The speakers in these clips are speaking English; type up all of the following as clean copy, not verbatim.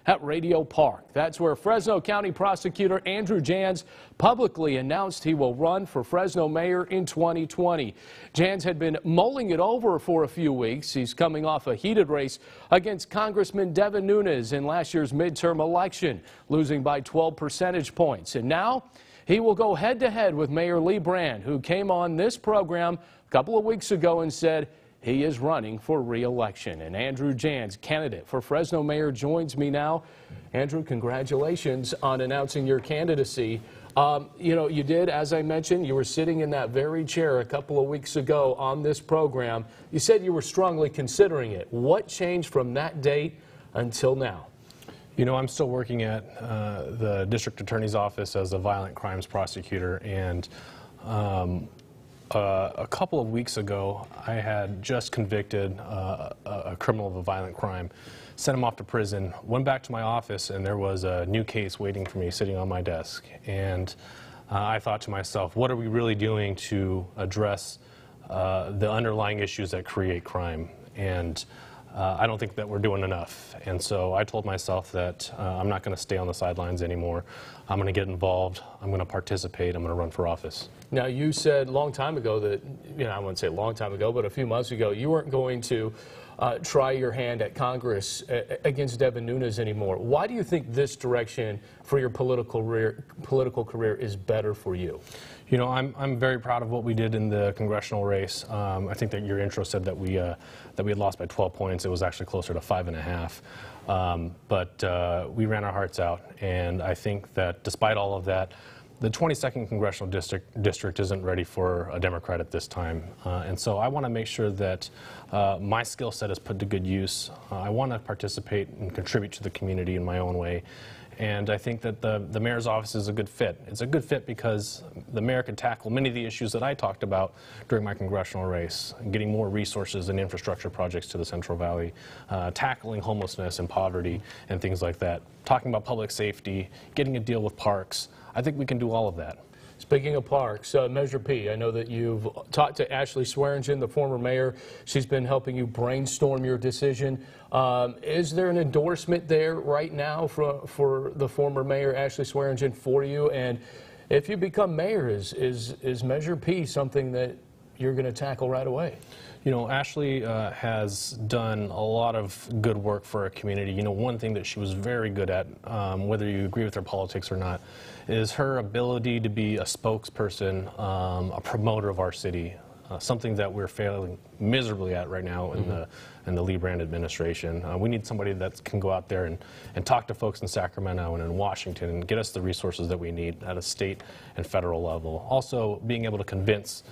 at Radio Park. That's where Fresno County Prosecutor Andrew Janz publicly announced he will run for Fresno Mayor in 2020. Janz had been mulling it over for a few weeks. He's coming off a heated race against Congressman Devin Nunes in last year's midterm election, losing by 12 percentage points. And now he will go head-to-head with Mayor Lee Brand, who came on this program a couple of weeks ago and said he is running for re-election. And Andrew Janz, candidate for Fresno Mayor, joins me now. Andrew, congratulations on announcing your candidacy. You did, as I mentioned, you were sitting in that very chair a couple of weeks ago on this program. You said you were strongly considering it. What changed from that date until now? You know, I'm still working at the district attorney's office as a violent crimes prosecutor, and a couple of weeks ago, I had just convicted a criminal of a violent crime, sent him off to prison, went back to my office, and there was a new case waiting for me sitting on my desk. And I thought to myself, what are we really doing to address the underlying issues that create crime? And I don't think that we're doing enough. And so I told myself that I'm not going to stay on the sidelines anymore. I'm going to get involved. I'm going to participate. I'm going to run for office. Now, you said a long time ago that, I wouldn't say a long time ago, but a few months ago, you weren't going to try your hand at Congress against Devin Nunes anymore. Why do you think this direction for your political career is better for you? You know, I'm very proud of what we did in the congressional race. I think that your intro said that we had lost by 12 points. It was actually closer to 5.5. But we ran our hearts out, and I think that despite all of that, the 22nd congressional district isn't ready for a Democrat at this time, and so I want to make sure that my skill set is put to good use. I want to participate and contribute to the community in my own way. And I think that the mayor's office is a good fit. It's a good fit because the mayor can tackle many of the issues that I talked about during my congressional race, getting more resources and infrastructure projects to the Central Valley, tackling homelessness and poverty and things like that, talking about public safety, getting a deal with parks. I think we can do all of that. Speaking of parks, Measure P, I know that you've talked to Ashley Swearingen, the former mayor. She's been helping you brainstorm your decision. Is there an endorsement there right now for the former mayor, Ashley Swearingen, for you? And if you become mayor, is Measure P something that you're going to tackle right away? You know, Ashley has done a lot of good work for our community. You know, one thing that she was very good at, whether you agree with her politics or not, is her ability to be a spokesperson, a promoter of our city, something that we're failing miserably at right now in the Lee Brand administration. We need somebody that can go out there and talk to folks in Sacramento and in Washington and get us the resources that we need at a state and federal level. Also, being able to convince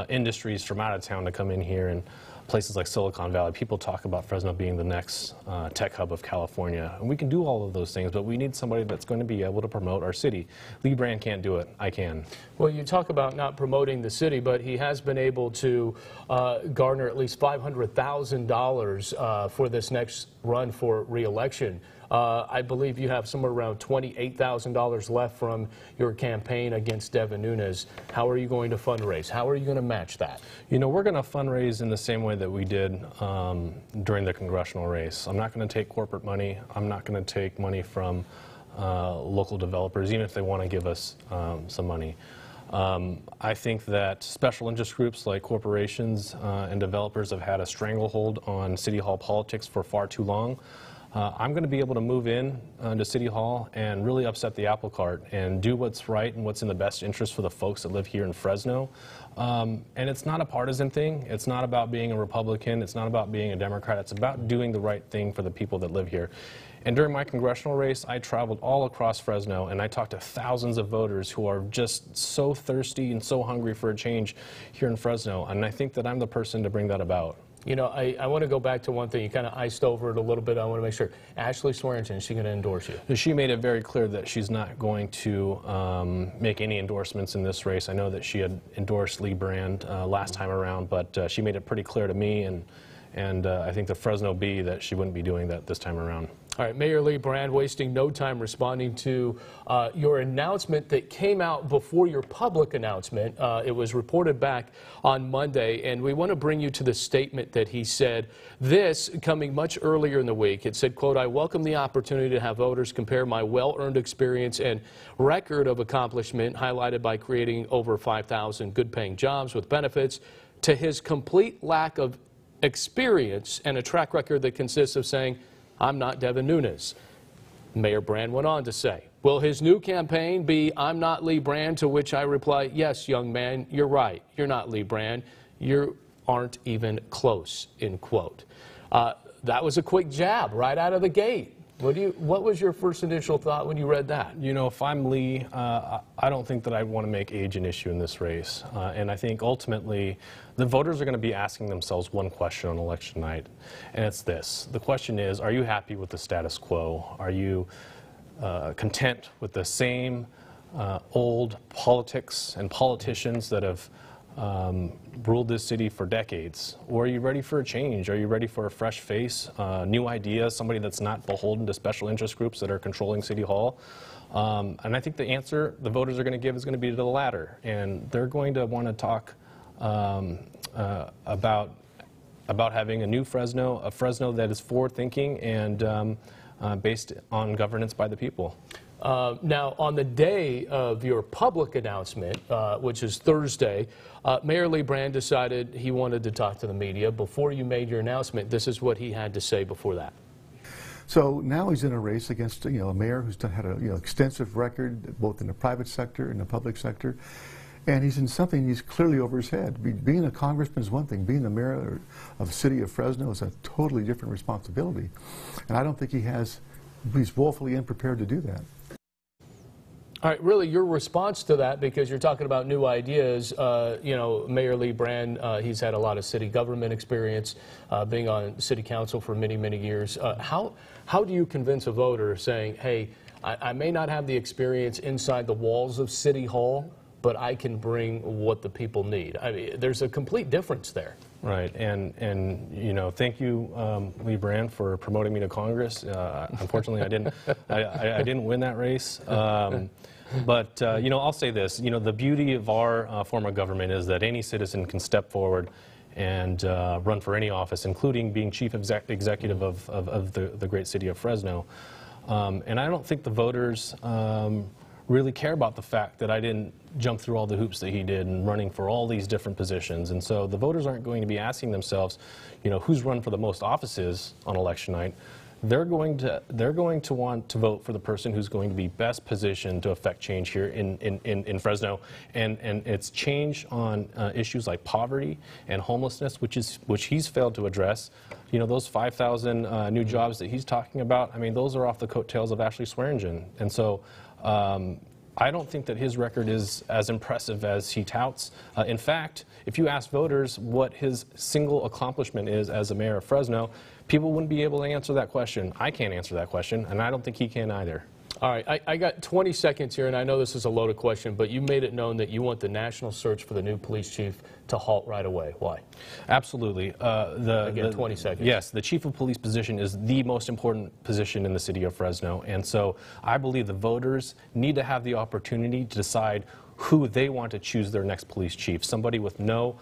industries from out of town to come in here, and places like Silicon Valley. People talk about Fresno being the next tech hub of California, and we can do all of those things, but we need somebody that's going to be able to promote our city. Lee Brand can't do it. I can. Well, you talk about not promoting the city, but he has been able to garner at least $500,000 for this next run for re-election. I believe you have somewhere around $28,000 left from your campaign against Devin Nunes. How are you going to fundraise? How are you going to match that? You know, we're going to fundraise in the same way that we did during the congressional race. I'm not going to take corporate money. I'm not going to take money from local developers, even if they want to give us some money. I think that special interest groups like corporations and developers have had a stranglehold on City Hall politics for far too long. I'm going to be able to move in to City Hall and really upset the apple cart and do what's right and what's in the best interest for the folks that live here in Fresno. And it's not a partisan thing. It's not about being a Republican. It's not about being a Democrat. It's about doing the right thing for the people that live here. And during my congressional race, I traveled all across Fresno, and I talked to thousands of voters who are just so thirsty and so hungry for a change here in Fresno. And I think that I'm the person to bring that about. You know, I want to go back to one thing. You kind of iced over it a little bit. I want to make sure. Ashley Swearingen, is she going to endorse you? She made it very clear that she's not going to make any endorsements in this race. I know that she had endorsed Lee Brand last time around, but she made it pretty clear to me and I think the Fresno Bee that she wouldn't be doing that this time around. All right, Mayor Lee Brand wasting no time responding to your announcement that came out before your public announcement. It was reported back on Monday, and we want to bring you to the statement that he said. This coming much earlier in the week. It said, quote, "I welcome the opportunity to have voters compare my well-earned experience and record of accomplishment highlighted by creating over 5,000 good-paying jobs with benefits to his complete lack of experience and a track record that consists of saying, 'I'm not Devin Nunes.'" Mayor Brand went on to say, "Will his new campaign be 'I'm not Lee Brand'?" To which I reply, "Yes, young man, you're right. You're not Lee Brand. You aren't even close," end quote. That was a quick jab right out of the gate. What was your first initial thought when you read that? You know, if I'm Lee, I don't think that I want to make age an issue in this race. And I think ultimately the voters are going to be asking themselves one question on election night, and it's this. The question is, are you happy with the status quo? Are you content with the same old politics and politicians that have ruled this city for decades? Or are you ready for a change? Are you ready for a fresh face, new ideas, somebody that's not beholden to special interest groups that are controlling City Hall? And I think the answer the voters are going to give is going to be to the latter. And they're going to want to talk about having a new Fresno, a Fresno that is forward-thinking and based on governance by the people. Now, on the day of your public announcement, which is Thursday, Mayor Lee Brand decided he wanted to talk to the media. Before you made your announcement, this is what he had to say before that. So now he's in a race against a mayor who's had a extensive record both in the private sector and the public sector, and he's in something he's clearly over his head. Being a congressman is one thing. Being the mayor of the city of Fresno is a totally different responsibility, and I don't think he's woefully unprepared to do that. All right, really, your response to that, because you're talking about new ideas, Mayor Lee Brand, he's had a lot of city government experience, being on city council for many, many years. How do you convince a voter saying, hey, I may not have the experience inside the walls of City Hall, but I can bring what the people need? I mean, there's a complete difference there. Right, and thank you, Lee Brand, for promoting me to Congress. Unfortunately, I didn't win that race. But I'll say this. The beauty of our form of government is that any citizen can step forward and run for any office, including being chief executive of the great city of Fresno. And I don't think the voters really care about the fact that I didn't jump through all the hoops that he did and running for all these different positions. And so the voters aren't going to be asking themselves, who's run for the most offices on election night. They're going to want to vote for the person who's going to be best positioned to affect change here in Fresno, and it's change on issues like poverty and homelessness, which he's failed to address. Those 5,000 new jobs that he's talking about, I mean, those are off the coattails of Ashley Swearingen. And so I don't think that his record is as impressive as he touts. In fact, if you ask voters what his single accomplishment is as a mayor of Fresno, people wouldn't be able to answer that question. I can't answer that question, and I don't think he can either. All right, I got 20 seconds here, and I know this is a loaded question, but you made it known that you want the national search for the new police chief to halt right away. Why? Absolutely. Again, 20 seconds. Yes, the chief of police position is the most important position in the city of Fresno, and so I believe the voters need to have the opportunity to decide who they want to choose their next police chief. Somebody with no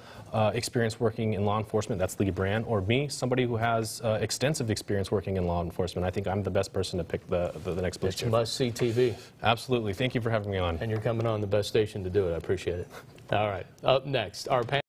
experience working in law enforcement, that's Lee Brand, or me, somebody who has extensive experience working in law enforcement. I think I'm the best person to pick the next police chief. It's must-see TV. Absolutely. Thank you for having me on. And you're coming on the best station to do it. I appreciate it. All right. Up next, our panel.